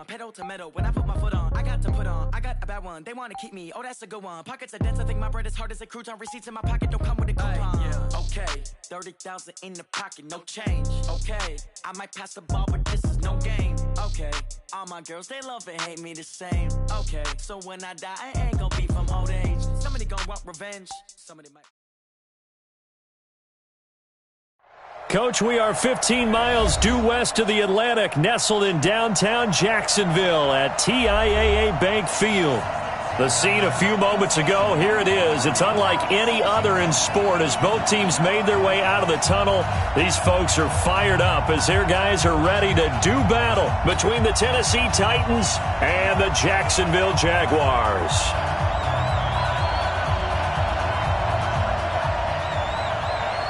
pedal to metal. When I put my foot on, I got to put on. I got a bad one, they wanna keep me. Oh, that's a good one. Pockets are dense, I think my bread is hard as a crouton. Receipts in my pocket don't come with a coupon. Yeah. Okay, 30,000 in the pocket, no change. Okay, I might pass the ball, but this is no game. Okay, all my girls, they love and hate me the same. Okay, so when I die, I ain't gonna be from old age. Somebody gonna want revenge, somebody might. Coach, we are 15 miles due west of the Atlantic, nestled in downtown Jacksonville at TIAA Bank Field. The scene a few moments ago, here it is. It's unlike any other in sport as both teams made their way out of the tunnel. These folks are fired up as their guys are ready to do battle between the Tennessee Titans and the Jacksonville Jaguars.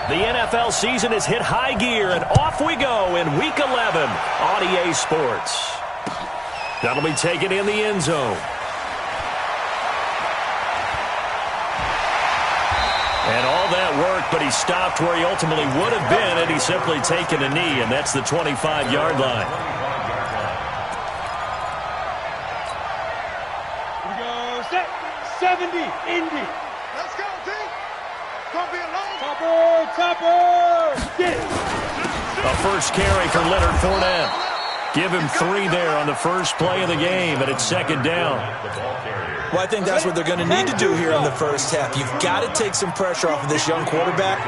The NFL season has hit high gear, and off we go in Week 11 on EA Sports. That'll be taken in the end zone. And all that work, but he stopped where he ultimately would have been had he simply taken a knee, and that's the 25-yard line. Here we go. Set. 70. Indy. Let's go, T. Gonna be a long Topper! Get it! A first carry for Leonard Fournette. Give him 3 there on the first play of the game, and it's second down. Well, I think that's what they're going to need to do here in the first half. You've got to take some pressure off of this young quarterback,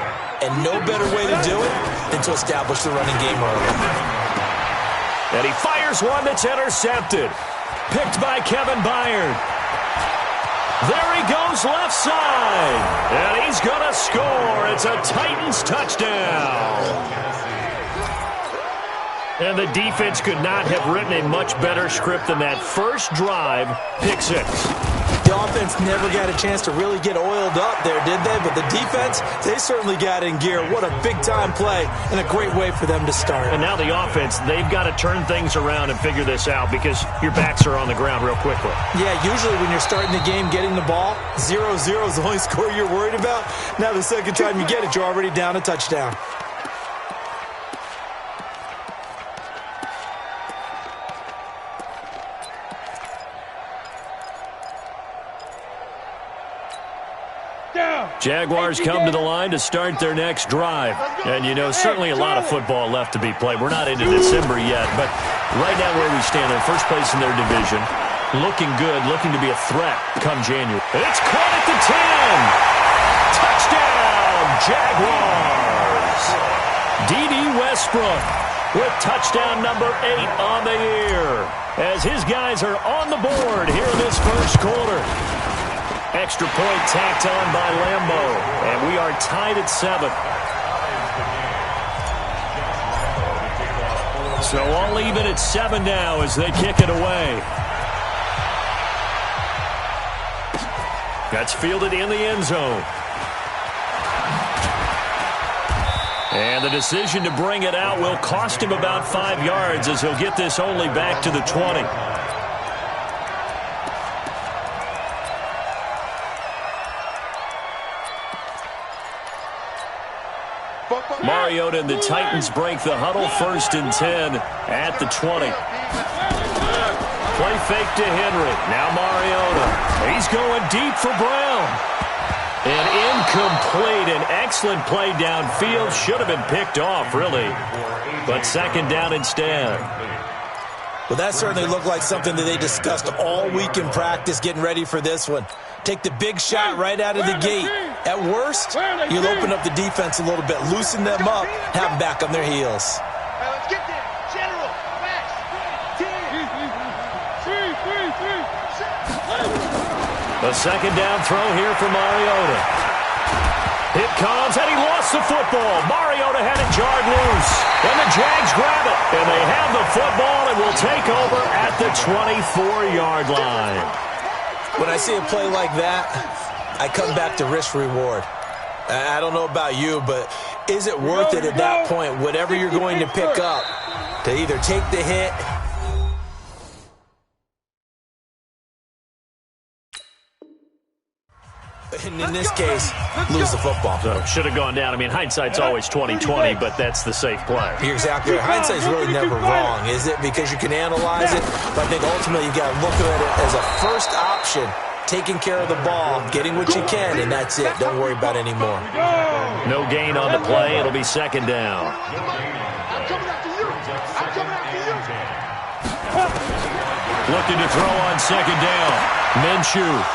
and no better way to do it than to establish the running game early. And he fires one that's intercepted. Picked by Kevin Byard. There he goes left side, and he's going to score. It's a Titans touchdown. And the defense could not have written a much better script than that first drive, pick 6. The offense never got a chance to really get oiled up there, did they? But the defense, they certainly got in gear. What a big-time play and a great way for them to start. And now the offense, they've got to turn things around and figure this out because your backs are on the ground real quickly. Yeah, usually when you're starting the game, getting the ball, 0-0 is the only score you're worried about. Now the second time you get it, you're already down a touchdown. Jaguars come to the line to start their next drive. And, you know, certainly a lot of football left to be played. We're not into December yet, but right now where we stand, they're first place in their division. Looking good, looking to be a threat come January. It's caught at the 10. Touchdown, Jaguars. D.D. Westbrook with touchdown number 8 on the year as his guys are on the board here in this first quarter. Extra point tacked on by Lambeau, and we are tied at 7. So all even at 7 now as they kick it away. That's fielded in the end zone. And the decision to bring it out will cost him about 5 yards as he'll get this only back to the 20. Mariota and the Titans break the huddle, 1st and 10 at the 20. Play fake to Henry. Now Mariota. He's going deep for Brown. And incomplete. An excellent play downfield. Should have been picked off, really. But second down instead. Well, that certainly looked like something that they discussed all week in practice getting ready for this one. Take the big shot right out of the gate. At worst, you'll open up the defense a little bit, loosen them up, have them back on their heels. Let's get there. General, Max, 10. A second down throw here for Mariota. It comes, and he lost the football. Mariota had it jarred loose, and the Jags grab it. And they have the football and will take over at the 24-yard line. When I see a play like that, I come back to risk-reward. I don't know about you, but is it worth it at that point, whatever you're going to pick up, to either take the hit? And in this case, lose the football. So should have gone down. I mean, hindsight's always 20/20, but that's the safe play. You're exactly right. Hindsight's really never wrong, is it? Because you can analyze it, but I think ultimately you got to look at it as a first option, taking care of the ball, getting what you can, and that's it. Don't worry about any more. No gain on the play. It'll be second down. I'm coming after you. I'm coming after you. Looking to throw on second down. Minshew.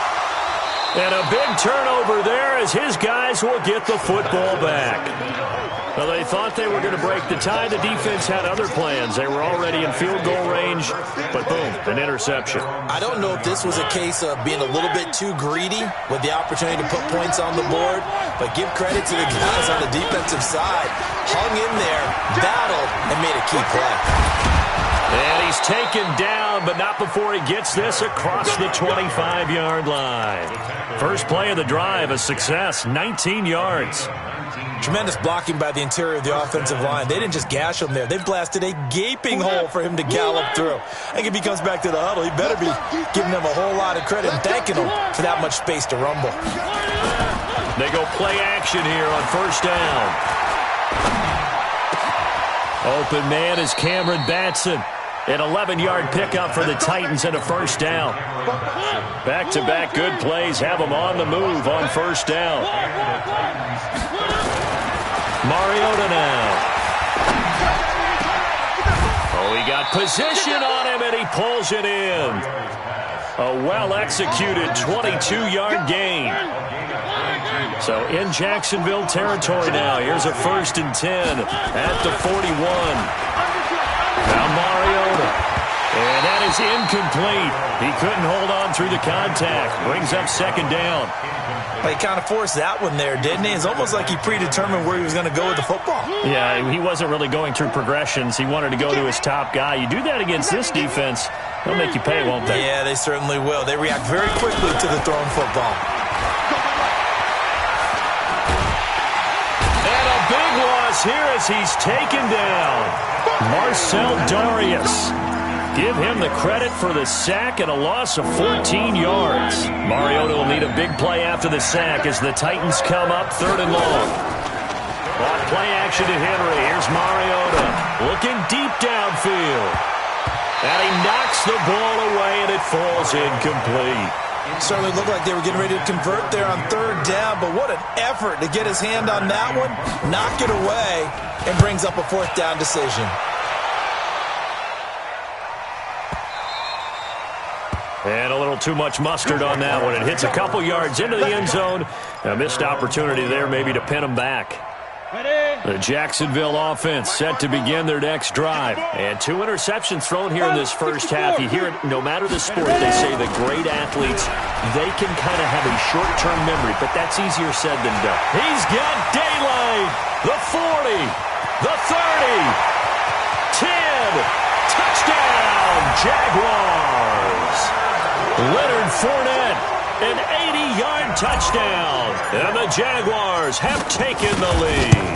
And a big turnover there as his guys will get the football back. Well, they thought they were going to break the tie. The defense had other plans. They were already in field goal range, but boom, an interception. I don't know if this was a case of being a little bit too greedy with the opportunity to put points on the board, but give credit to the guys on the defensive side. Hung in there, battled, and made a key play. And he's taken down, but not before he gets this across the 25-yard line. First play of the drive, a success, 19 yards. Tremendous blocking by the interior of the offensive line. They didn't just gash him there. They blasted a gaping hole for him to gallop through. I think if he comes back to the huddle, he better be giving them a whole lot of credit and thanking them for that much space to rumble. They go play action here on first down. Open man is Cameron Batson. An 11-yard pickup for the Titans and a first down. Back-to-back good plays have them on the move on first down. Mariota now. Oh, he got position on him, and he pulls it in. A well-executed 22-yard gain. So in Jacksonville territory now. Here's a 1st and 10 at the 41. Now Mariota. And that is incomplete. He couldn't hold on through the contact. Brings up second down. But he kind of forced that one there, didn't he? It's almost like he predetermined where he was going to go with the football. Yeah, he wasn't really going through progressions. He wanted to go to his top guy. You do that against this defense, they'll make you pay, won't they? Yeah, they certainly will. They react very quickly to the thrown football. And a big loss here as he's taken down. Marcel Darius. Give him the credit for the sack and a loss of 14 yards. Mariota will need a big play after the sack as the Titans come up 3rd and long. Off play action to Henry. Here's Mariota looking deep downfield. And he knocks the ball away and it falls incomplete. Certainly looked like they were getting ready to convert there on 3rd down, but what an effort to get his hand on that one, knock it away, and brings up a 4th down decision. And a little too much mustard on that one. It hits a couple yards into the end zone. A missed opportunity there maybe to pin him back. The Jacksonville offense set to begin their next drive. And 2 interceptions thrown here in this first half. You hear it, no matter the sport, they say the great athletes, they can kind of have a short-term memory, but that's easier said than done. He's got daylight. The 40, the 30, 10, touchdown, Jaguars. Leonard Fournette, an 80-yard touchdown, and the Jaguars have taken the lead.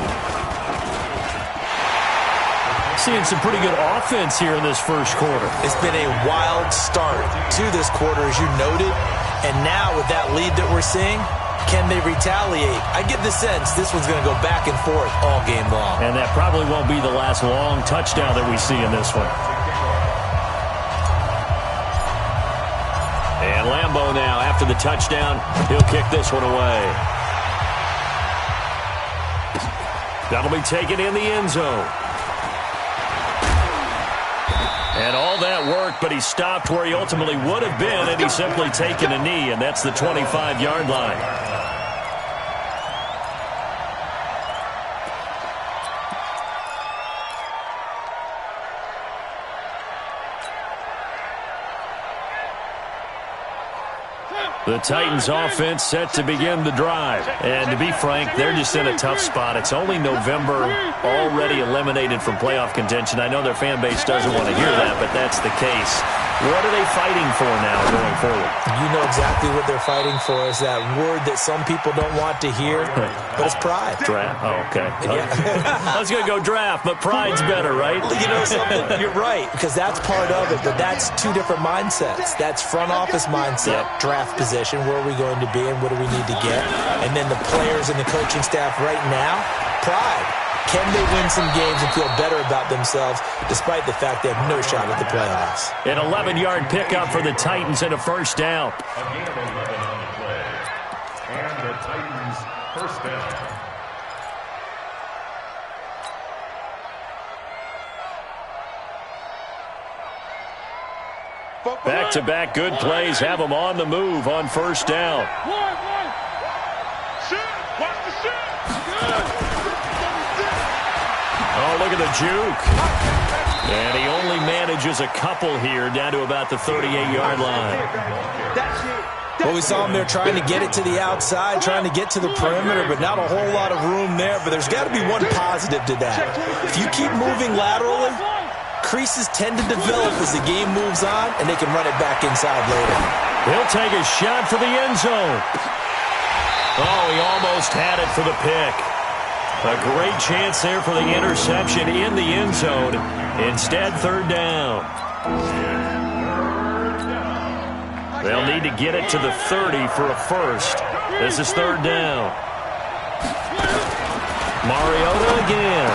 Seeing some pretty good offense here in this first quarter. It's been a wild start to this quarter, as you noted, and now with that lead that we're seeing, can they retaliate? I get the sense this one's going to go back and forth all game long. And that probably won't be the last long touchdown that we see in this one. And Lambeau now, after the touchdown, he'll kick this one away. That'll be taken in the end zone. And all that work, but he stopped where he ultimately would have been, and he's simply taken a knee, and that's the 25-yard line. The Titans offense set to begin the drive. And to be frank, they're just in a tough spot. It's only November, already eliminated from playoff contention. I know their fan base doesn't want to hear that, but that's the case. What are they fighting for now going forward? You know exactly what they're fighting for is that word that some people don't want to hear, but it's pride. Draft. Oh, okay. Yeah. I was going to go draft, but pride's better, right? You know something? You're right, because that's part of it, but that's 2 different mindsets. That's front office mindset, draft position. position. Where are we going to be and what do we need to get? And then the players and the coaching staff right now, pride. Can they win some games and feel better about themselves despite the fact they have no shot at the playoffs? An 11-yard pickup for the Titans and a first down. Again, 11 on the play. And the Titans first down. Back-to-back good plays have them on the move on first down. Oh, look at the juke. And he only manages a couple here down to about the 38-yard line. Well, we saw him there trying to get it to the outside, trying to get to the perimeter, but not a whole lot of room there. But there's got to be one positive to that. If you keep moving laterally, creases tend to develop as the game moves on, and they can run it back inside later. He'll take a shot for the end zone. Oh, he almost had it for the pick. A great chance there for the interception in the end zone. Instead, third down. They'll need to get it to the 30 for a first. This is third down. Mariota again.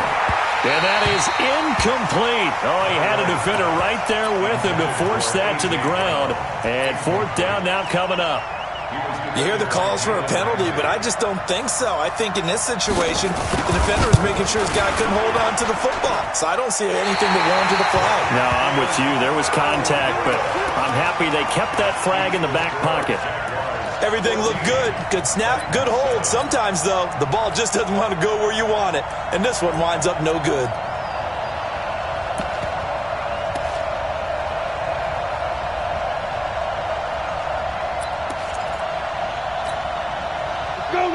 And that is incomplete. Oh, he had a defender right there with him to force that to the ground. And fourth down now coming up. You hear the calls for a penalty, but I just don't think so. I think in this situation, the defender was making sure his guy couldn't hold on to the football. So I don't see anything that warranted the flag. No, I'm with you. There was contact, but I'm happy they kept that flag in the back pocket. Everything looked good. Good snap, good hold. Sometimes, though, the ball just doesn't want to go where you want it. And this one winds up no good.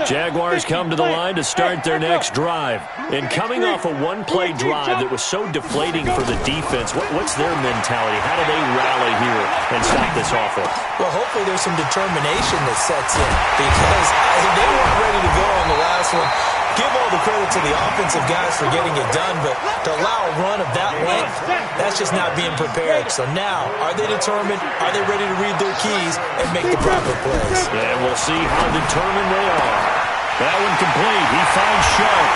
Jaguars come to the line to start their next drive. And coming off a one-play drive that was so deflating for the defense, what's their mentality? How do they rally here and stop this offense? Well, hopefully there's some determination that sets in because they weren't ready to go on the last one. Give all the credit to the offensive guys for getting it done, but to allow a run of that length, that's just not being prepared. So now, are they determined? Are they ready to read their keys and make the proper plays? And we'll see how determined they are. That one complete. He finds Sharp.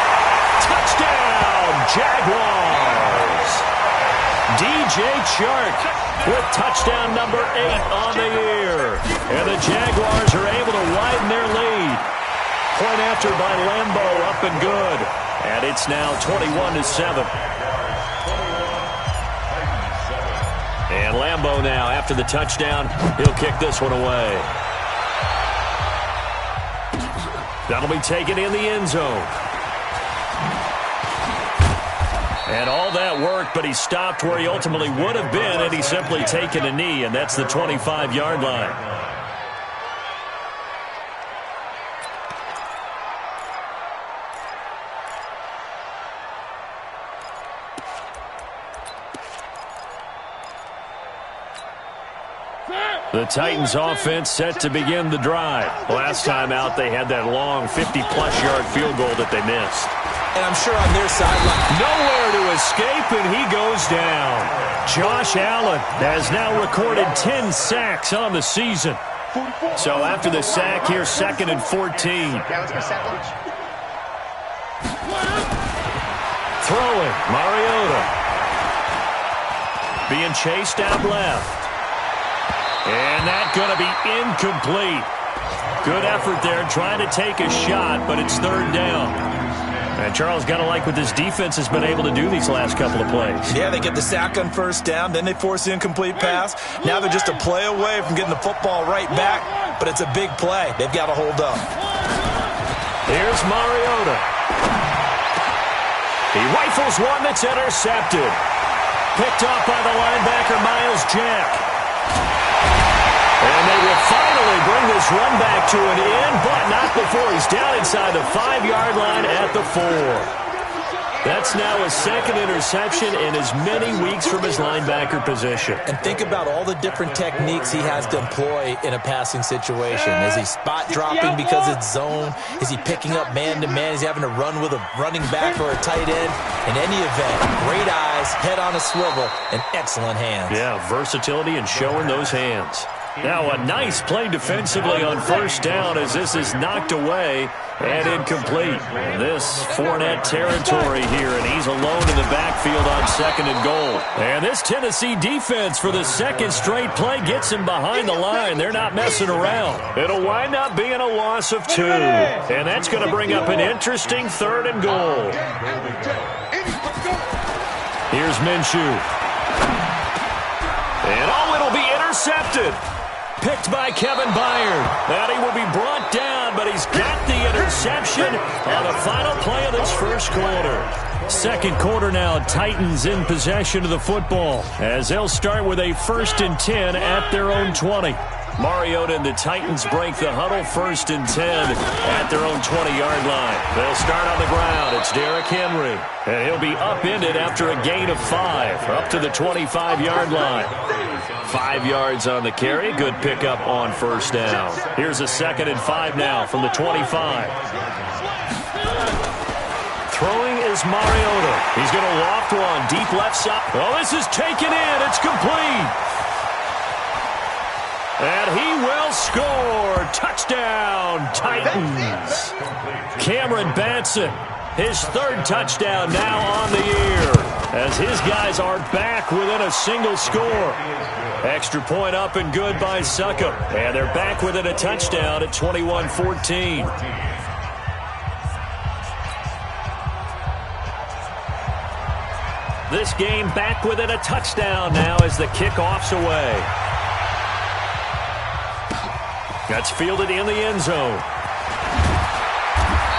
Touchdown, Jaguars! DJ Chark with touchdown number 8 on the year. And the Jaguars are able to widen their lead. Point after by Lambo, up and good. And it's now 21-7. And Lambo now, after the touchdown, he'll kick this one away. That'll be taken in the end zone. And all that worked, but he stopped where he ultimately would have been, and he's simply taken a knee, and that's the 25-yard line. The Titans offense set to begin the drive. Last time out, they had that long 50-plus yard field goal that they missed. And I'm sure on their sideline, nowhere to escape, and he goes down. Josh Allen has now recorded 10 sacks on the season. So after the sack here, 2nd and 14. Throwing, Mariota. Being chased out left. And that's going to be incomplete. Good effort there, trying to take a shot, but it's third down. And Charles, got to like what this defense has been able to do these last couple of plays. Yeah, they get the sack on first down, then they force the incomplete pass. Now they're just a play away from getting the football right back, but it's a big play. They've got to hold up. Here's Mariota. He rifles one that's intercepted. Picked off by the linebacker, Miles Jack. And they will finally bring this run back to an end, but not before he's down inside the 5-yard line at the 4. That's now his 2nd interception in as many weeks from his linebacker position. And think about all the different techniques he has to employ in a passing situation. Is he spot dropping because it's zone? Is he picking up man-to-man? Is he having to run with a running back or a tight end? In any event, great eyes, head on a swivel, and excellent hands. Yeah, versatility and showing those hands. Now a nice play defensively on first down as this is knocked away and incomplete. This Fournette territory here, and he's alone in the backfield on 2nd and goal. And this Tennessee defense for the second straight play gets him behind the line. They're not messing around. It'll wind up being a loss of 2. And that's going to bring up an interesting 3rd and goal. Here's Minshew. And it'll be intercepted. Picked by Kevin Byard. And he will be brought down, but he's got the interception on the final play of this first quarter. Second quarter now, Titans in possession of the football as they'll start with a 1st and 10 at their own 20. Mariota and the Titans break the huddle, 1st and 10 at their own 20-yard line. They'll start on the ground. It's Derrick Henry. And he'll be upended after a gain of 5, up to the 25-yard line. 5 yards on the carry. Good pickup on first down. Here's a 2nd and 5 now from the 25. Throwing is Mariota. He's going to loft one deep left side. Oh, this is taken in. It's complete. And he will score. Touchdown, Titans. Cameron Batson, his 3rd touchdown now on the year, as his guys are back within a single score. Extra point up and good by Succop. And they're back within a touchdown at 21-14. This game back within a touchdown now as the kickoff's away. That's fielded in the end zone.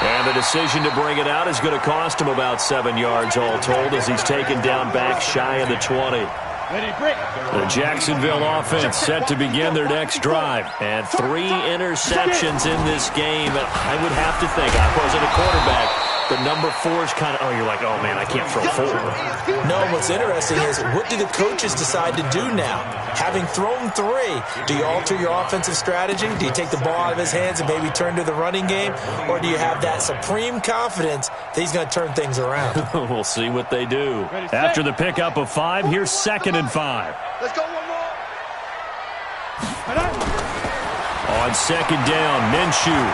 And the decision to bring it out is going to cost him about 7 yards all told as he's taken down back shy of the 20. The Jacksonville offense set to begin their next drive. And 3 interceptions in this game. I would have to think, I wasn't a quarterback, the number 4 is kind of, you're like, oh, man, I can't throw 4. No, what's interesting is what do the coaches decide to do now? Having thrown 3, do you alter your offensive strategy? Do you take the ball out of his hands and maybe turn to the running game? Or do you have that supreme confidence that he's going to turn things around? We'll see what they do. After the pickup of 5, here's 2nd and 5. Let's go one more. On 2nd down, Minshew.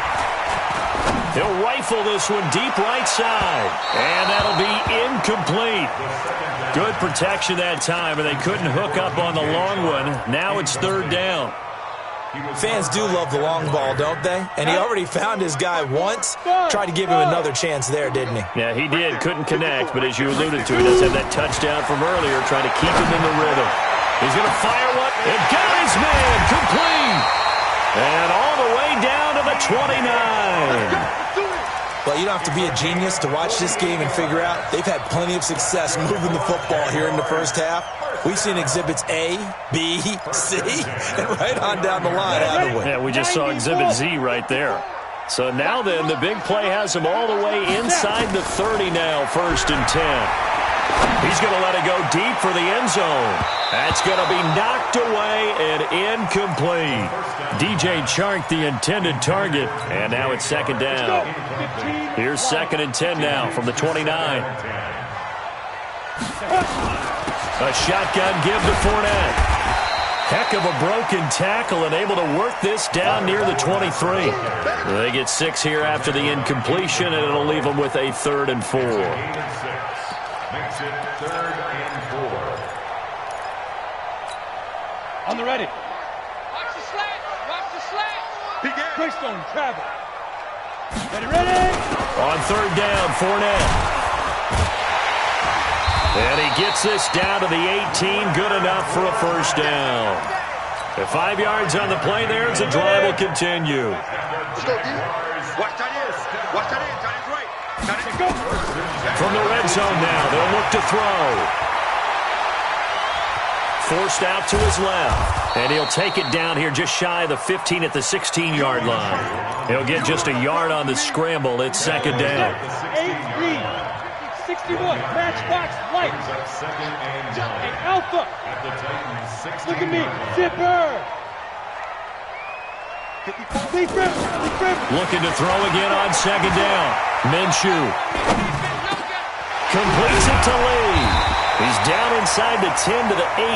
He'll rifle this one deep right side. And that'll be incomplete. Good protection that time, and they couldn't hook up on the long one. Now it's 3rd down. Fans do love the long ball, don't they? And he already found his guy once. Tried to give him another chance there, didn't he? Yeah, he did. Couldn't connect, but as you alluded to, he does have that touchdown from earlier, trying to keep him in the rhythm. He's going to fire one. And got his man. Complete. And all the way down to the 29. Well, you don't have to be a genius to watch this game and figure out they've had plenty of success moving the football here in the first half. We've seen exhibits A, B, C, and right on down the line, haven't we? Yeah, we just saw exhibit Z right there. So now then, the big play has him all the way inside the 30 now, 1st and 10. He's going to let it go deep for the end zone. That's going to be knocked away and incomplete. DJ Chark, the intended target. And now it's 2nd down. Here's 2nd and 10 now from the 29. A shotgun give to Fournette. Heck of a broken tackle and able to work this down near the 23. They get 6 here after the incompletion, and it'll leave them with a 3rd and 4. Makes it 3rd and 4. On the ready. Watch the slant. Watch the slant. Quickstone travel. Ready. On 3rd down, Fournette. And he gets this down to the 18. Good enough for a 1st down. The 5 yards on the play there as the drive will continue. Let's go, D. Watch that is. Watch that is. That is right. That is go. From the red zone now, they'll look to throw. Forced out to his left. And he'll take it down here just shy of the 15 at the 16-yard line. He'll get just a yard on the scramble. It's 2nd down. 61, matchbox light. Hey, Alpha. Look at me, zipper. Looking to throw again on 2nd down. Minshew completes it to Lee. He's down inside the 10 to the 8.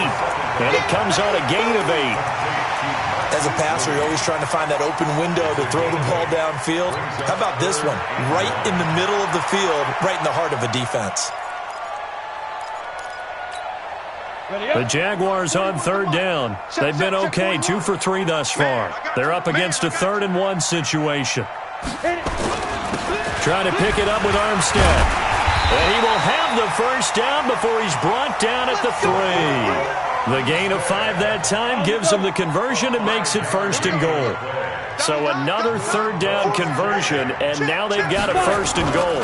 And it comes on a gain of 8. As a passer, you're always trying to find that open window to throw the ball downfield. How about this one? Right in the middle of the field, right in the heart of a defense. The Jaguars on third down. They've been okay, 2 for 3 thus far. They're up against a 3rd-and-1 situation. Trying to pick it up with Armstead. And he will have the first down before he's brought down at the 3. The gain of 5 that time gives him the conversion and makes it 1st and goal. So another 3rd down conversion, and now they've got a 1st and goal.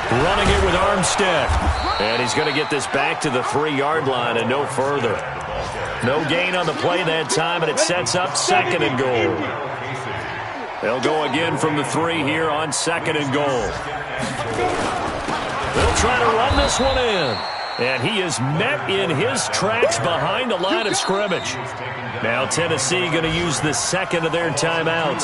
Running it with Armstead. And he's going to get this back to the 3-yard line and no further. No gain on the play that time, and it sets up 2nd and goal. They'll go again from the 3 here on 2nd and goal. They'll try to run this one in. And he is met in his tracks behind the line of scrimmage. Now Tennessee going to use the 2nd of their timeouts.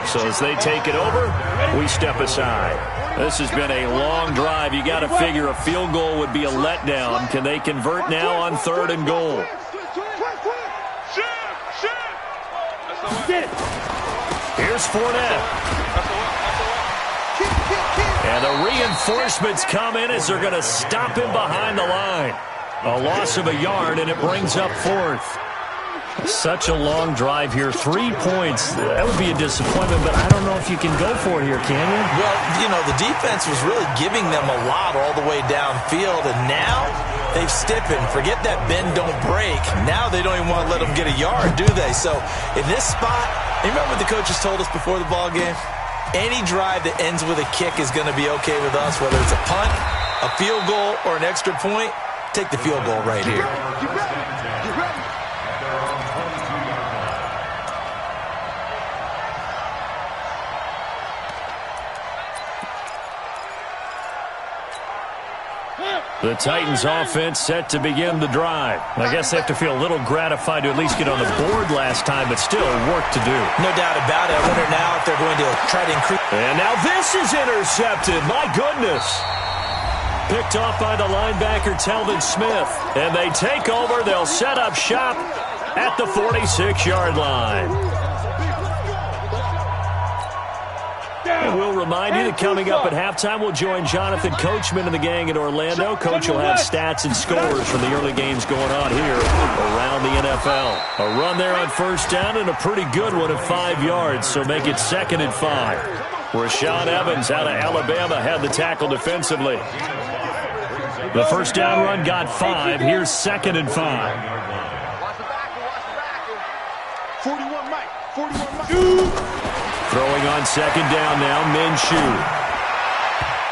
So as they take it over, we step aside. This has been a long drive. You got to figure a field goal would be a letdown. Can they convert now on 3rd and goal? Here's Fournette. And the reinforcements come in as they're going to stop him behind the line. A loss of a yard, and it brings up 4th. Such a long drive here. 3 points. That would be a disappointment, but I don't know if you can go for it here, can you? Well, you know, the defense was really giving them a lot all the way downfield, and now they've stiffened. Forget that bend, don't break. Now they don't even want to let them get a yard, do they? So in this spot, you remember what the coaches told us before the ball game? Any drive that ends with a kick is going to be okay with us, whether it's a punt, a field goal, or an extra point. Take the field goal right here. The Titans offense set to begin the drive. I guess they have to feel a little gratified to at least get on the board last time, but still work to do. No doubt about it. I wonder now if they're going to try to increase. And now this is intercepted. My goodness. Picked off by the linebacker, Telvin Smith. And they take over. They'll set up shop at the 46-yard line. And we'll remind you that coming up at halftime, we'll join Jonathan Coachman and the gang in Orlando. Coach will have stats and scores from the early games going on here around the NFL. A run there on 1st down and a pretty good one at 5 yards, so make it 2nd and 5. Rashaan Evans out of Alabama had the tackle defensively. The 1st down run got 5. Here's 2nd and 5. 41 Mike. 41 Mike. Throwing on 2nd down now, Minshew.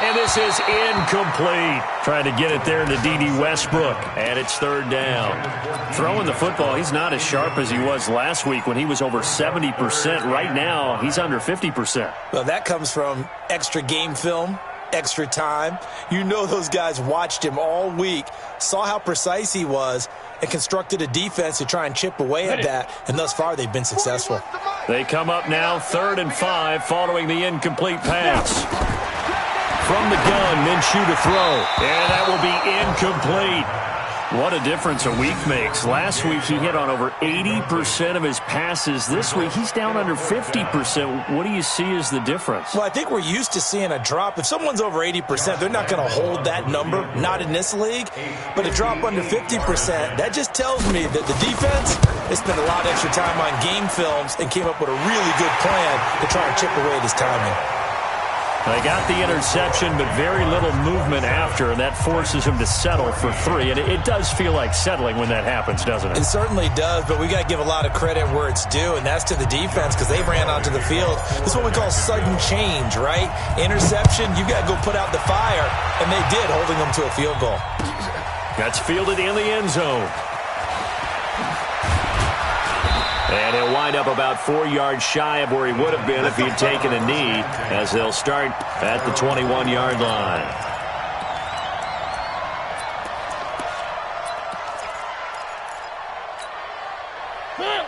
And this is incomplete. Trying to get it there to D.D. Westbrook. And it's 3rd down. Throwing the football, he's not as sharp as he was last week when he was over 70%. Right now, he's under 50%. Well, that comes from extra game film, extra time. You know those guys watched him all week, saw how precise he was, and constructed a defense to try and chip away at that. And thus far, they've been successful. They come up now 3rd and 5 following the incomplete pass. From the gun, Minshew to throw. And that will be incomplete. What a difference a week makes. Last week, he hit on over 80% of his passes. This week, he's down under 50%. What do you see as the difference? Well, I think we're used to seeing a drop. If someone's over 80%, they're not going to hold that number, not in this league. But a drop under 50%, that just tells me that the defense has spent a lot of extra time on game films and came up with a really good plan to try and chip away at his timing. They got the interception, but very little movement after, and that forces him to settle for 3. And it does feel like settling when that happens, doesn't it? It certainly does, but we got to give a lot of credit where it's due, and that's to the defense because they ran onto the field. This is what we call sudden change, right? Interception, you got to go put out the fire, and they did, holding them to a field goal. That's fielded in the end zone. And he'll wind up about 4 yards shy of where he would have been if he'd taken a knee, as they'll start at the 21-yard line.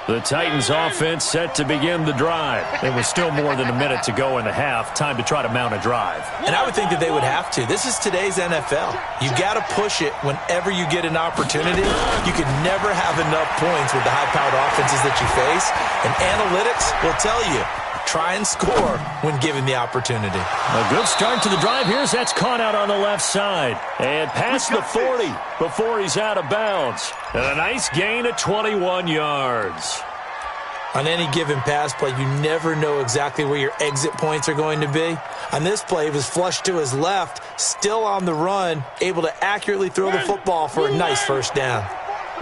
The Titans offense set to begin the drive. There was still more than a minute to go in the half. Time to try to mount a drive. And I would think that they would have to. This is today's NFL. You got to push it whenever you get an opportunity. You can never have enough points with the high-powered offenses that you face. And analytics will tell you, try and score when given the opportunity. A good start to the drive here as that's caught out on the left side. And past the 40 before he's out of bounds. And a nice gain of 21 yards. On any given pass play, you never know exactly where your exit points are going to be. On this play, he was flushed to his left, still on the run, able to accurately throw the football for a nice first down.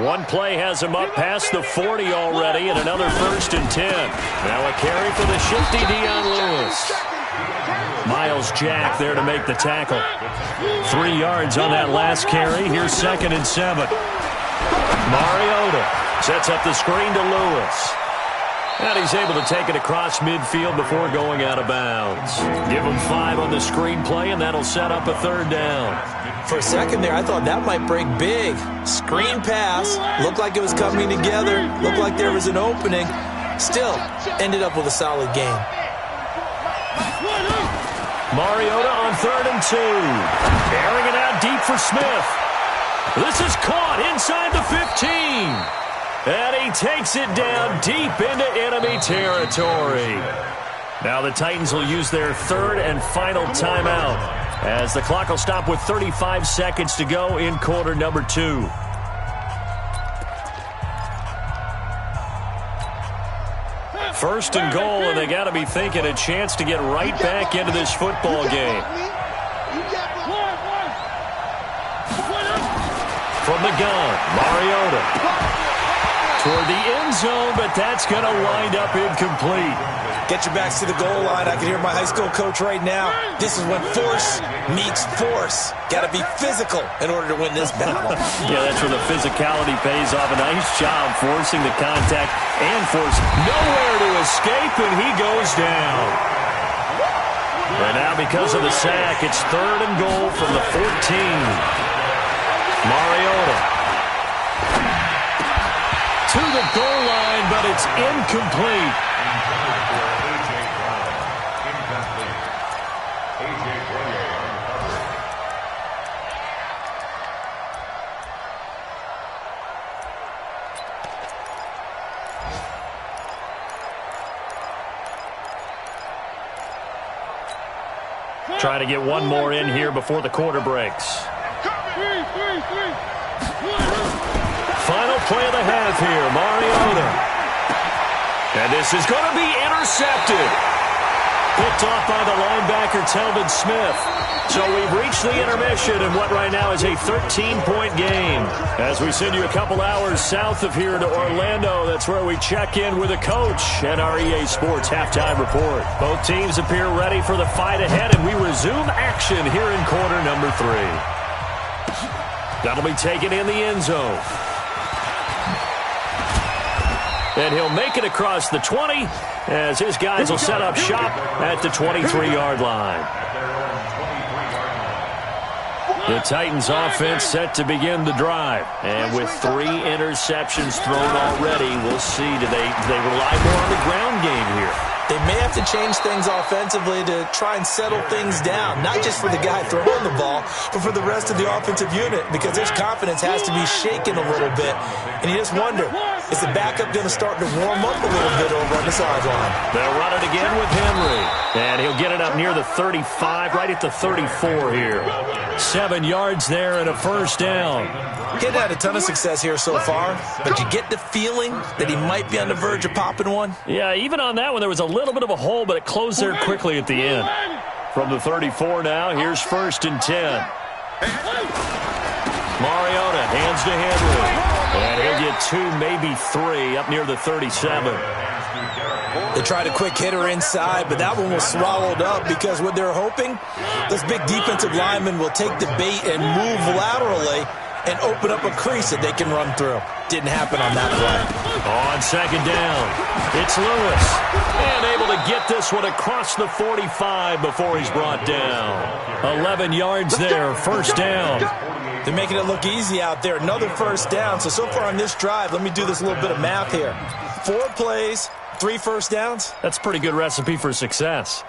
One play has him up past the 40 already, and another 1st and 10. Now a carry for the shifty Dion Lewis. Miles Jack there to make the tackle. 3 yards on that last carry. Here's 2nd and 7. Mariota sets up the screen to Lewis. And he's able to take it across midfield before going out of bounds. Give him 5 on the screenplay, and that'll set up a 3rd down. For a second there, I thought that might break big. Screen pass. Looked like it was coming together. Looked like there was an opening. Still, ended up with a solid gain. Mariota on 3rd and 2. Airing it out deep for Smith. This is caught inside the 15. And he takes it down deep into enemy territory. Now the Titans will use their 3rd and final timeout, as the clock will stop with 35 seconds to go in quarter number 2. First and goal, and they got to be thinking a chance to get right back into this football game. From the gun, Mariota. Toward the end zone, but that's going to wind up incomplete. Get your backs to the goal line. I can hear my high school coach right now. This is when force meets force. Got to be physical in order to win this battle. Yeah, that's where the physicality pays off. A nice job forcing the contact and force nowhere to escape, and he goes down. And now because of the sack, it's 3rd and goal from the 14. Mariota. To the goal line, but it's incomplete. Try to get one more in here before the quarter breaks. Final play of the half here, Mariota. And this is going to be intercepted. Picked off by the linebacker, Telvin Smith. So we've reached the intermission in what right now is a 13-point game. As we send you a couple hours south of here to Orlando, that's where we check in with a coach and our EA Sports halftime report. Both teams appear ready for the fight ahead, and we resume action here in quarter number 3. That'll be taken in the end zone. And he'll make it across the 20 as his guys will set up shop at the 23-yard line. The Titans offense set to begin the drive. And with 3 interceptions thrown already, we'll see, do they rely more on the ground game here? They may have to change things offensively to try and settle things down, not just for the guy throwing the ball, but for the rest of the offensive unit, because their confidence has to be shaken a little bit. And you just wonder, is the backup going to start to warm up a little bit over on the sideline? They'll run it again with Henry. And he'll get it up near the 35, right at the 34 here. 7 yards there and a 1st down. He hadn't had a ton of success here so far, but you get the feeling that he might be on the verge of popping one. Yeah, even on that one, there was a little bit of a hole, but it closed there quickly at the end. From the 34 now, here's 1st and 10. Mariota hands to Henry. And he'll get 2, maybe 3, up near the 37. They tried a quick hitter inside, but that one was swallowed up because what they're hoping, those big defensive linemen will take the bait and move laterally and open up a crease that they can run through. Didn't happen on that play. On second down, it's Lewis. And able to get this one across the 45 before he's brought down. 11 yards there, first down. They're making it look easy out there. Another first down. So far on this drive, let me do this little bit of math here. 4 plays, 3 first downs. That's a pretty good recipe for success.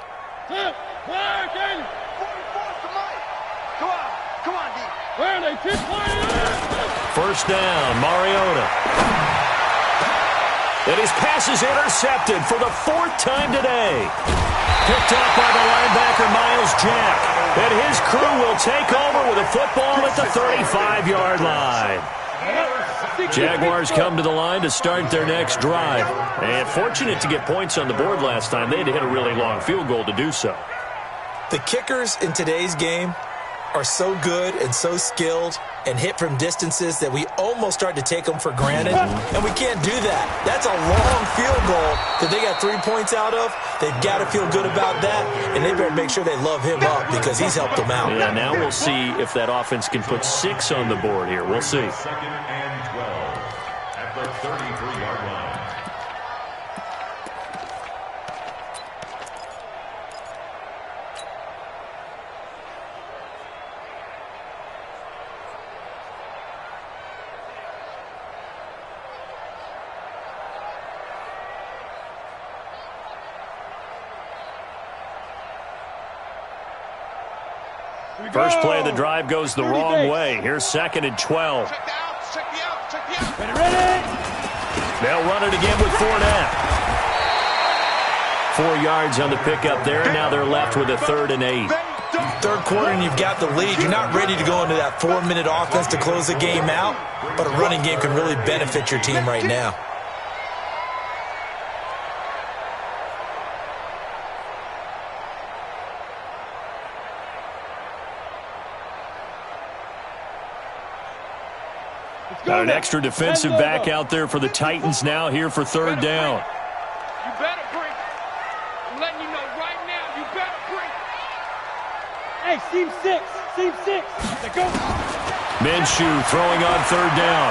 First down, Mariota. And his pass is intercepted for the 4th time today. Picked up by the linebacker, Miles Jack. And his crew will take over with a football at the 35-yard line. Jaguars come to the line to start their next drive. And fortunate to get points on the board last time. They had to hit a really long field goal to do so. The kickers in today's game are so good and so skilled and hit from distances that we almost start to take them for granted, and we can't do that. That's a long field goal that they got 3 points out of. They've got to feel good about that, and they better make sure they love him up because he's helped them out. Yeah, now we'll see if that offense can put 6 on the board here. We'll see. Second and 12 at the 33-yard line. First play of the drive goes the wrong way. Here's second and 12. They'll run it again with Fournette. 4 yards on the pickup there. Now they're left with a 3rd and 8. Third quarter and you've got the lead. You're not ready to go into that 4-minute offense to close the game out, but a running game can really benefit your team right now. Got an extra defensive back out there for the Titans now here for 3rd down. You better break. I'm letting you know right now, you better break. Hey, seam 6. Let's go. Minshew throwing on 3rd down.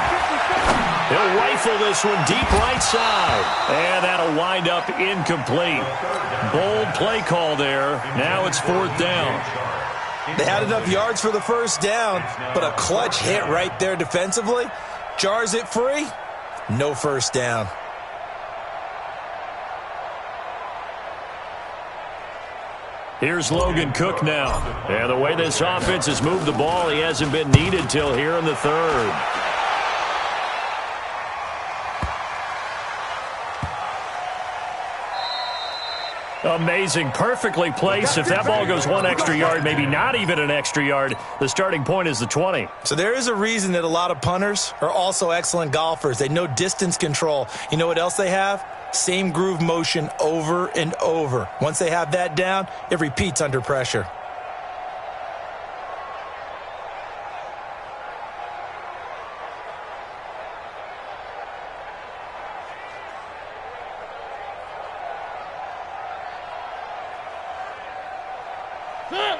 He'll rifle this one deep right side. And that'll wind up incomplete. Bold play call there. Now it's 4th down. They had enough yards for the first down, but a clutch hit right there defensively. Jars it free. No first down. Here's Logan Cook now. And the way this offense has moved the ball, he hasn't been needed till here in the 3rd. Amazing. Perfectly placed. If that ball goes 1 extra yard, maybe not even an extra yard, the starting point is the 20. So there is a reason that a lot of punters are also excellent golfers. They know distance control. You know what else they have? Same groove motion over and over. Once they have that down, it repeats under pressure.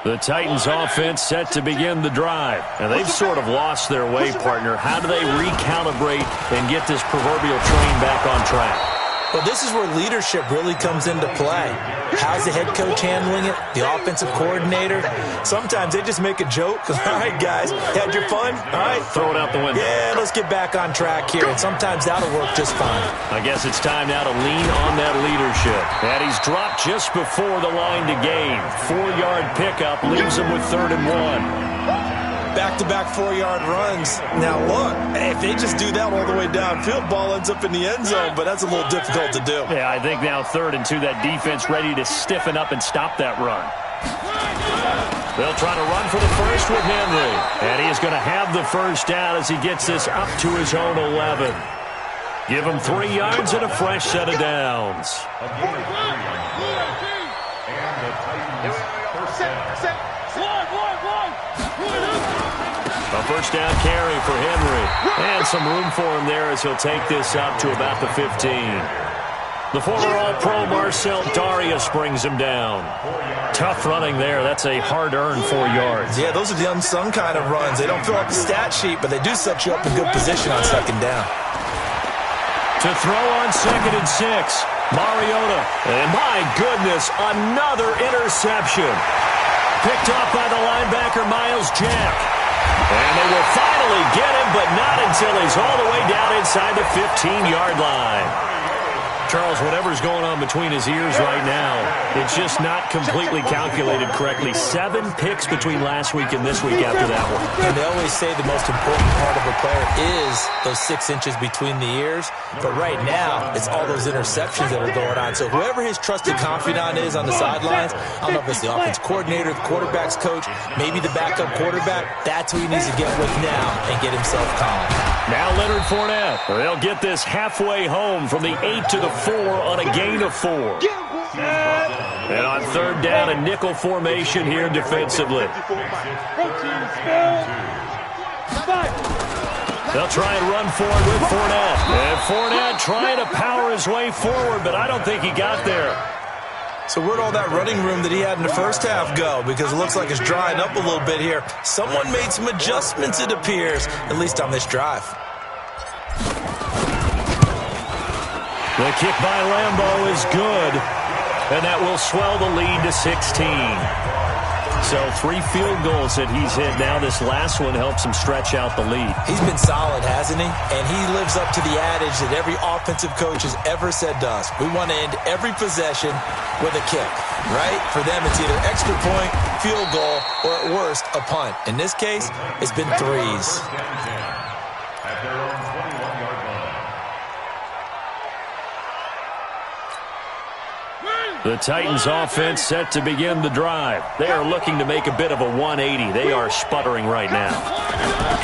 The Titans offense set to begin the drive. And they've sort of lost their way, partner. How do they recalibrate and get this proverbial train back on track? Well, this is where leadership really comes into play. How's the head coach handling it? The offensive coordinator? Sometimes they just make a joke. All right, guys, had your fun? All right. Throw it out the window. Yeah, let's get back on track here. And sometimes that'll work just fine. I guess it's time now to lean on that leadership. And he's dropped just before the line to gain. 4-yard pickup leaves him with 3rd and 1. Back-to-back 4-yard runs. Now, look, if they just do that all the way downfield, ball ends up in the end zone, but that's a little difficult to do. Yeah, I think now 3rd and 2, that defense ready to stiffen up and stop that run. They'll try to run for the first with Henry. And he is going to have the first down as he gets this up to his own 11. Give him 3 yards and a fresh set of downs. A gain of 3 on the play. And the Titans first down. A first down carry for Henry. And some room for him there as he'll take this up to about the 15. The former All-Pro Marcel Darius brings him down. Tough running there. That's a hard-earned 4 yards. Yeah, those are the unsung kind of runs. They don't fill out the stat sheet, but they do set you up in good position on second down. To throw on 2nd and 6, Mariota. And my goodness, another interception. Picked off by the linebacker, Miles Jack. And they will finally get him, but not until he's all the way down inside the 15-yard line. Charles, whatever's going on between his ears right now, it's just not completely calculated correctly. 7 picks between last week and this week after that one. And they always say the most important part of a player is those 6 inches between the ears. But right now, it's all those interceptions that are going on. So whoever his trusted confidant is on the sidelines, I don't know if it's the offense coordinator, the quarterback's coach, maybe the backup quarterback, that's who he needs to get with now and get himself calm. Now Leonard Fournette. They'll get this halfway home from the 8 to the 4 on a gain of 4. And on 3rd down, a nickel formation here defensively. They'll try and run forward with Fournette. And Fournette trying to power his way forward, but I don't think he got there. So where'd all that running room that he had in the first half go? Because it looks like it's drying up a little bit here. Someone made some adjustments, it appears, at least on this drive. The kick by Lambeau is good, and that will swell the lead to 16. So 3 field goals that he's hit now. This last one helps him stretch out the lead. He's been solid, hasn't he? And he lives up to the adage that every offensive coach has ever said to us. We want to end every possession with a kick, right? For them, it's either extra point, field goal, or at worst, a punt. In this case, it's been 3s. At their own 21-yard line. The Titans offense set to begin the drive. They are looking to make a bit of a 180. They are sputtering right now.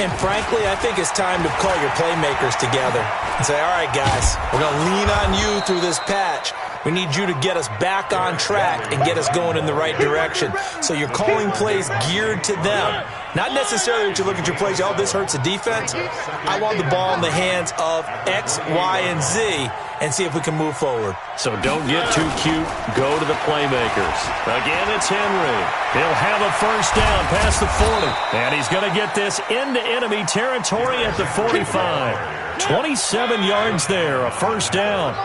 And frankly, I think it's time to call your playmakers together and say, all right, guys, we're going to lean on you through this patch. We need you to get us back on track and get us going in the right direction. So you're calling plays geared to them. Not necessarily that you look at your plays, oh, this hurts the defense. I want the ball in the hands of X, Y, and Z and see if we can move forward. So don't get too cute. Go to the playmakers. Again, it's Henry. He'll have a first down past the 40. And he's going to get this into enemy territory at the 45. 27 yards there, a first down.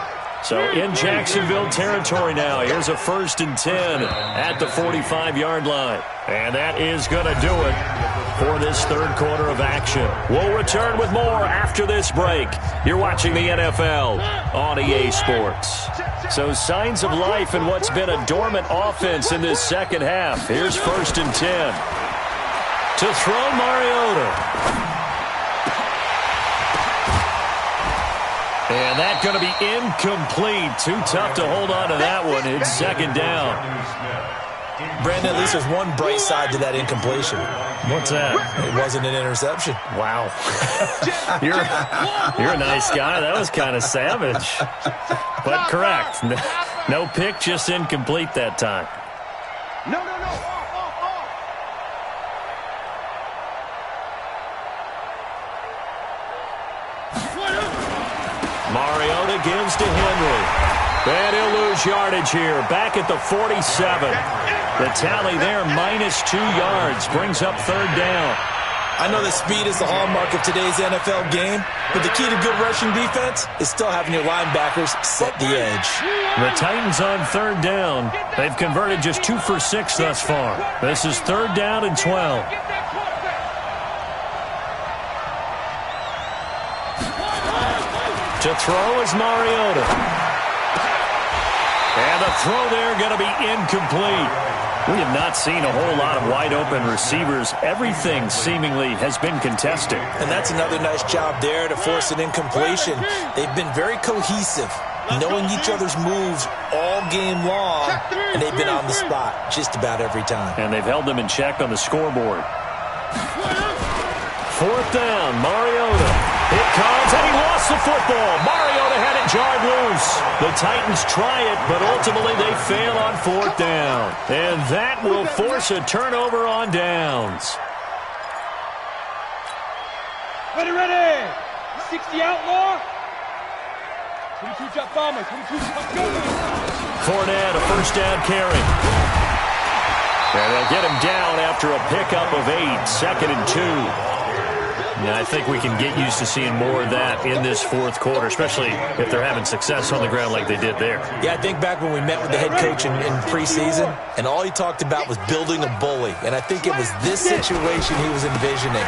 So in Jacksonville territory now. Here's a 1st and 10 at the 45-yard line. And that is going to do it for this 3rd quarter of action. We'll return with more after this break. You're watching the NFL on EA Sports. So signs of life in what's been a dormant offense in this second half. Here's 1st and 10. To throw, Mariota. And that's going to be incomplete. Too tough to hold on to that one. It's 2nd down. Brandon, at least there's one bright side to that incompletion. What's that? It wasn't an interception. Wow. You're a nice guy. That was kind of savage. But correct. No pick, just incomplete that time. No. Mariota gives to Henry. And he'll lose yardage here. Back at the 47. The tally there, -2 yards. Brings up 3rd down. I know that speed is the hallmark of today's NFL game, but the key to good rushing defense is still having your linebackers set the edge. The Titans on 3rd down. They've converted just 2 for 6 thus far. This is 3rd down and 12. To throw is Mariota. And the throw there going to be incomplete. We have not seen a whole lot of wide-open receivers. Everything seemingly has been contested. And that's another nice job there to force an incompletion. They've been very cohesive, knowing each other's moves all game long, and they've been on the spot just about every time. And they've held them in check on the scoreboard. 4th down, Mariota. It comes, and he lost the football. Mariota had it jarred loose. The Titans try it, but ultimately they fail on 4th down. And that will force a turnover on downs. Ready. 60 outlaw. Fournette, a first down carry. And they'll get him down after a pickup of 8, 2nd and 2. Now, I think we can get used to seeing more of that in this fourth quarter, especially if they're having success on the ground like they did there. Yeah, I think back when we met with the head coach in preseason, and all he talked about was building a bully. And I think it was this situation he was envisioning.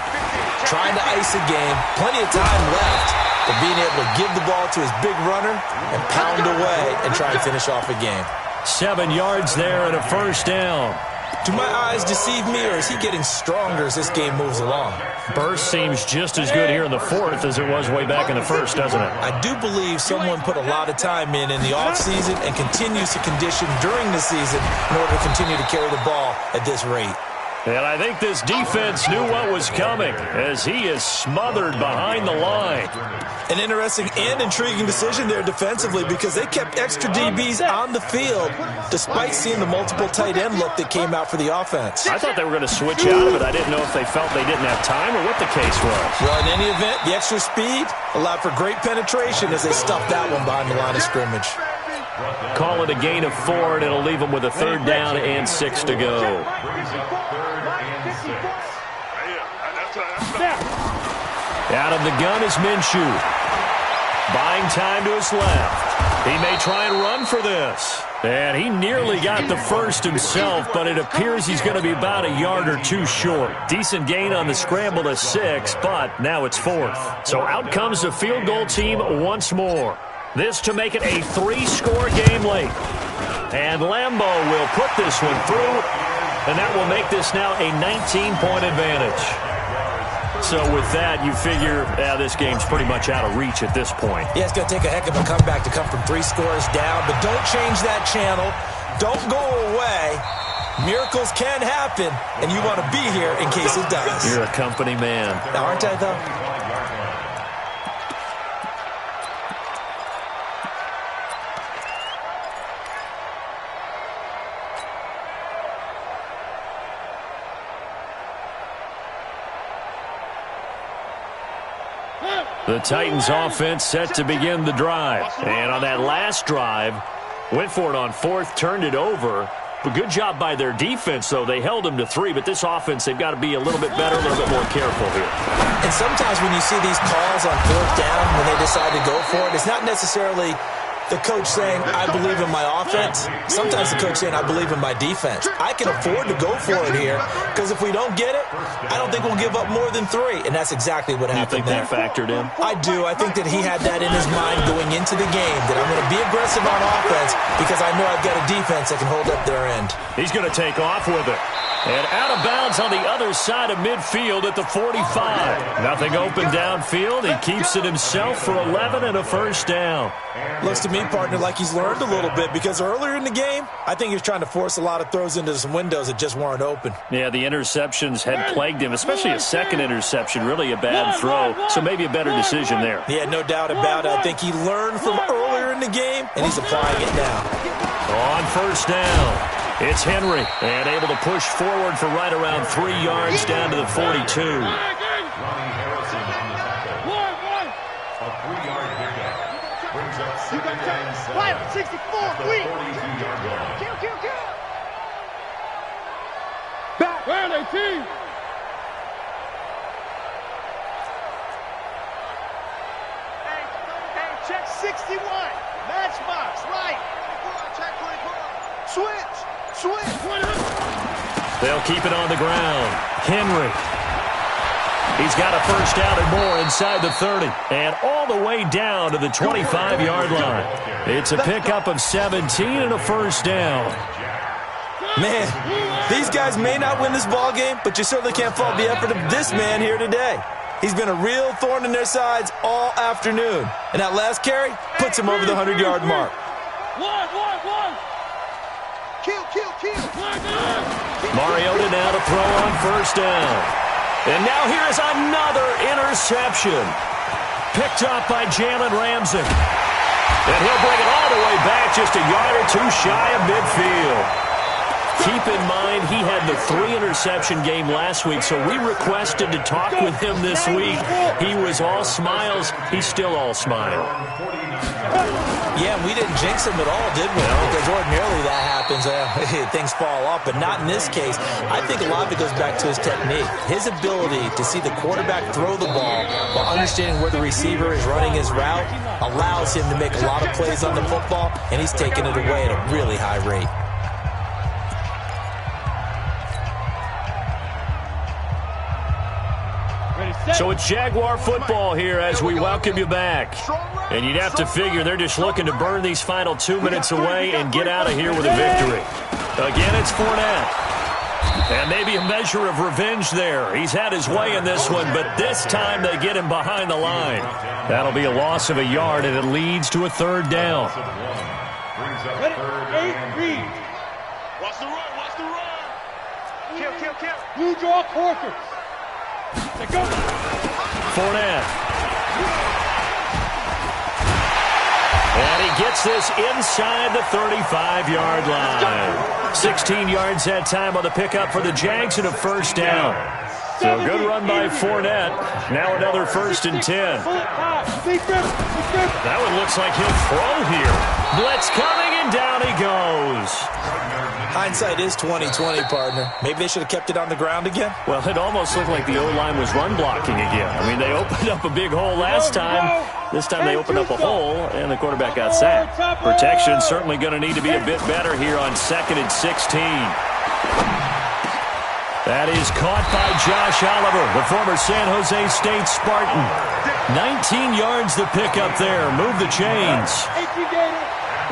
Trying to ice a game, plenty of time left, but being able to give the ball to his big runner and pound away and try and finish off a game. 7 yards there and a first down. Do my eyes deceive me, or is he getting stronger as this game moves along? Burst seems just as good here in the fourth as it was way back in the first, doesn't it? I do believe someone put a lot of time in the offseason and continues to condition during the season in order to continue to carry the ball at this rate. And I think this defense knew what was coming as he is smothered behind the line. An interesting and intriguing decision there defensively because they kept extra DBs on the field despite seeing the multiple tight end look that came out for the offense. I thought they were going to switch out of it. I didn't know if they felt they didn't have time or what the case was. Well, in any event, the extra speed allowed for great penetration as they stuffed that one behind the line of scrimmage. Call it a gain of 4, and it'll leave them with a 3rd down and 6 to go. Out of the gun is Minshew. Buying time to his left. He may try and run for this. And he nearly got the first himself, but it appears he's going to be about a yard or 2 short. Decent gain on the scramble to 6, but now it's 4th. So out comes the field goal team once more. This to make it a 3-score game late. And Lambeau will put this one through, and that will make this now a 19-point advantage. So with that, you figure this game's pretty much out of reach at this point. Yeah, it's going to take a heck of a comeback to come from 3 scores down, but don't change that channel. Don't go away. Miracles can happen, and you want to be here in case it does. You're a company man. Now, aren't I, though? The Titans offense set to begin the drive. And on that last drive, went for it on 4th, turned it over. But good job by their defense, though. They held them to 3, but this offense, they've got to be a little bit better, a little bit more careful here. And sometimes when you see these calls on 4th down, when they decide to go for it, it's not necessarily the coach saying, I believe in my offense. Sometimes the coach saying, I believe in my defense. I can afford to go for it here because if we don't get it, I don't think we'll give up more than 3. And that's exactly what happened there. You think that factored in? I do. I think that he had that in his mind going into the game, that I'm going to be aggressive on offense because I know I've got a defense that can hold up their end. He's going to take off with it. And out of bounds on the other side of midfield at the 45. Nothing open downfield. He keeps it himself for 11 and a first down. Looks to me, partner, like he's learned a little bit because earlier in the game, I think he was trying to force a lot of throws into some windows that just weren't open. Yeah, the interceptions had plagued him, especially a second interception, really a bad throw. So maybe a better decision there. Yeah, no doubt about it. I think he learned from earlier in the game, and he's applying it now. On first down. It's Henry, and able to push forward for right around 3 yards down to the 42. A 3-yard pickup brings up 2nd and 7. 64, at the 42-yard line. Back, where they team? Hey, check 61. Matchbox, right. Check 24. Switch. They'll keep it on the ground. Henry. He's got a first down and more inside the 30. And all the way down to the 25-yard line. It's a pickup of 17 and a first down. Man, these guys may not win this ball game, but you certainly can't fault the effort of this man here today. He's been a real thorn in their sides all afternoon. And that last carry puts him over the 100-yard mark. Mariota now to throw on first down. And now here is another interception. Picked up by Jalen Ramsey. And he'll bring it all the way back just a yard or 2 shy of midfield. Keep in mind, he had the 3-interception game last week, so we requested to talk with him this week. He was all smiles. He's still all smile. Yeah, we didn't jinx him at all, did we? No. Because ordinarily that happens. Things fall off, but not in this case. I think a lot of it goes back to his technique. His ability to see the quarterback throw the ball while understanding where the receiver is running his route allows him to make a lot of plays on the football, and he's taking it away at a really high rate. So it's Jaguar football here as we welcome you back. And you'd have to figure they're just looking to burn these final 2 minutes away and get out of here with a victory. Again, it's Fournette. And maybe a measure of revenge there. He's had his way in this one, but this time they get him behind the line. That'll be a loss of a yard, and it leads to a third down. Read. Watch the run, watch the run. Kill. Blue draw quarters. They go. Fournette. And he gets this inside the 35-yard line. 16 yards that time on the pickup for the Jags and a first down. So good run by Fournette. Now another 1st and 10. That one looks like he'll throw here. Blitz coming, and down he goes. Hindsight is 20/20, partner. Maybe they should have kept it on the ground again. Well, it almost looked like the O-line was run blocking again. I mean, they opened up a big hole last time. This time they opened up a hole, and the quarterback got sacked. Protection certainly going to need to be a bit better here on 2nd and 16. That is caught by Josh Oliver, the former San Jose State Spartan. 19 yards to pick up there. Move the chains.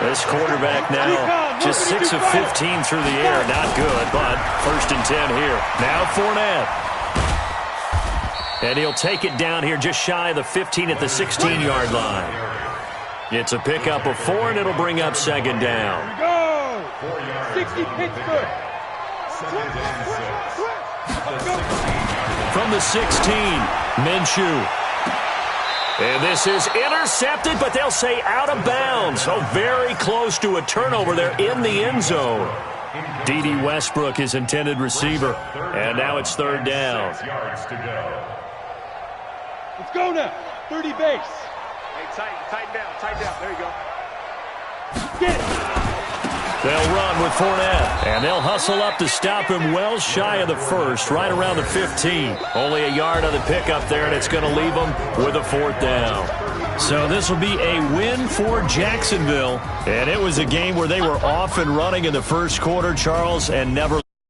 This quarterback now just 6 of 15 through the air. Not good, but 1st and 10 here. Now Fournette. And he'll take it down here just shy of the 15 at the 16-yard line. It's a pickup of 4, and it'll bring up 2nd down. Go! 60 Pittsburgh. From the 16, Minshew. And this is intercepted, but they'll say out of bounds. Oh, very close to a turnover there in the end zone. D.D. Westbrook, his intended receiver. And now it's 3rd down. Let's go now. 30 base. Hey, tighten down. There you go. Get it. They'll run with Fournette, and they'll hustle up to stop him well shy of the 1st, right around the 15. Only a yard on the pickup there, and it's going to leave them with a 4th down. So this will be a win for Jacksonville, and it was a game where they were off and running in the first quarter, Charles, and never